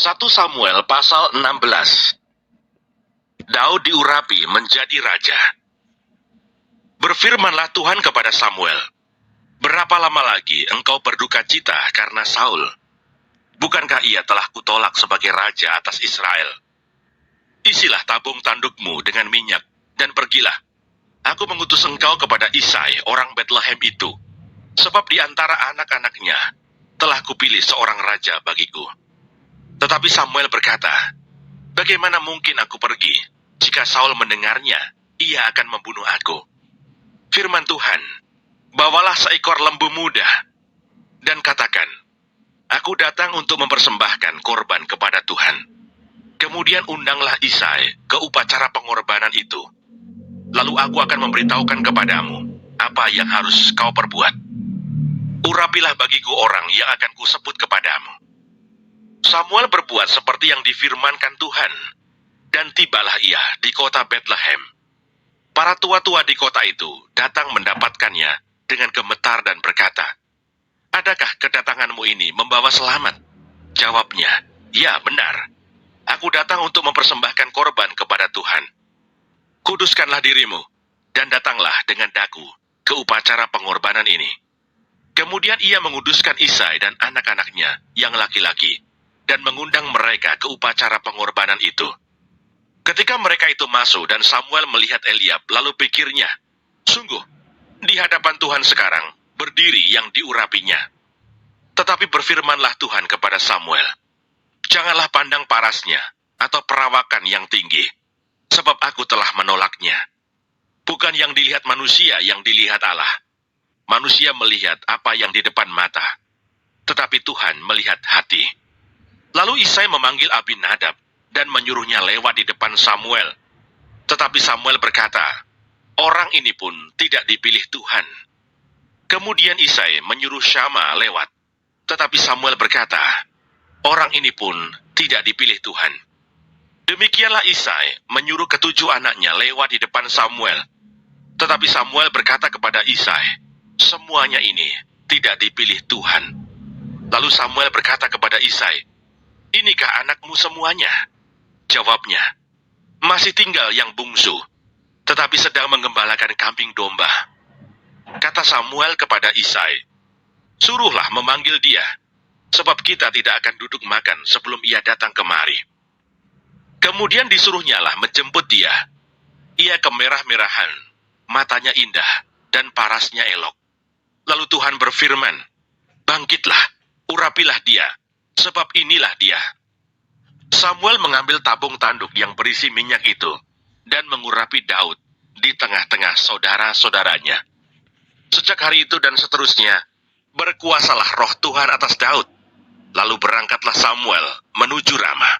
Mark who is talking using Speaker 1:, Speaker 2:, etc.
Speaker 1: 1 Samuel pasal 16. Daud diurapi menjadi raja. Berfirmanlah Tuhan kepada Samuel, "Berapa lama lagi engkau berduka cita karena Saul? Bukankah ia telah kutolak sebagai raja atas Israel? Isilah tabung tandukmu dengan minyak, dan pergilah. Aku mengutus engkau kepada Isai, orang Betlehem itu, sebab di antara anak-anaknya telah kupilih seorang raja bagiku." Tetapi Samuel berkata, "Bagaimana mungkin aku pergi? Jika Saul mendengarnya, ia akan membunuh aku." Firman Tuhan, "Bawalah seekor lembu muda, dan katakan, aku datang untuk mempersembahkan korban kepada Tuhan. Kemudian undanglah Isai ke upacara pengorbanan itu. Lalu aku akan memberitahukan kepadamu apa yang harus kau perbuat. Urapilah bagiku orang yang akan kusebut kepadamu." Samuel berbuat seperti yang difirmankan Tuhan, dan tibalah ia di kota Betlehem. Para tua-tua di kota itu datang mendapatkannya dengan gemetar dan berkata, "Adakah kedatanganmu ini membawa selamat?" Jawabnya, "Ya, benar. Aku datang untuk mempersembahkan korban kepada Tuhan. Kuduskanlah dirimu, dan datanglah dengan daku ke upacara pengorbanan ini." Kemudian ia menguduskan Isai dan anak-anaknya yang laki-laki, dan mengundang mereka ke upacara pengorbanan itu. Ketika mereka itu masuk dan Samuel melihat Eliab, lalu pikirnya, "Sungguh, di hadapan Tuhan sekarang berdiri yang diurapinya." Tetapi berfirmanlah Tuhan kepada Samuel, "Janganlah pandang parasnya atau perawakan yang tinggi, sebab aku telah menolaknya. Bukan yang dilihat manusia yang dilihat Allah. Manusia melihat apa yang di depan mata, tetapi Tuhan melihat hati." Lalu Isai memanggil Abinadab dan menyuruhnya lewat di depan Samuel. Tetapi Samuel berkata, "Orang ini pun tidak dipilih Tuhan." Kemudian Isai menyuruh Syama lewat. Tetapi Samuel berkata, "Orang ini pun tidak dipilih Tuhan." Demikianlah Isai menyuruh ketujuh anaknya lewat di depan Samuel. Tetapi Samuel berkata kepada Isai, "Semuanya ini tidak dipilih Tuhan." Lalu Samuel berkata kepada Isai, "Inikah anakmu semuanya?" Jawabnya, "Masih tinggal yang bungsu, tetapi sedang menggembalakan kambing domba." Kata Samuel kepada Isai, "Suruhlah memanggil dia, sebab kita tidak akan duduk makan sebelum ia datang kemari." Kemudian disuruhnyalah menjemput dia. Ia kemerah-merahan, matanya indah, dan parasnya elok. Lalu Tuhan berfirman, "Bangkitlah, urapilah dia, sebab inilah dia." Samuel mengambil tabung tanduk yang berisi minyak itu, dan mengurapi Daud di tengah-tengah saudara-saudaranya. Sejak hari itu dan seterusnya, berkuasalah roh Tuhan atas Daud. Lalu berangkatlah Samuel menuju Rama.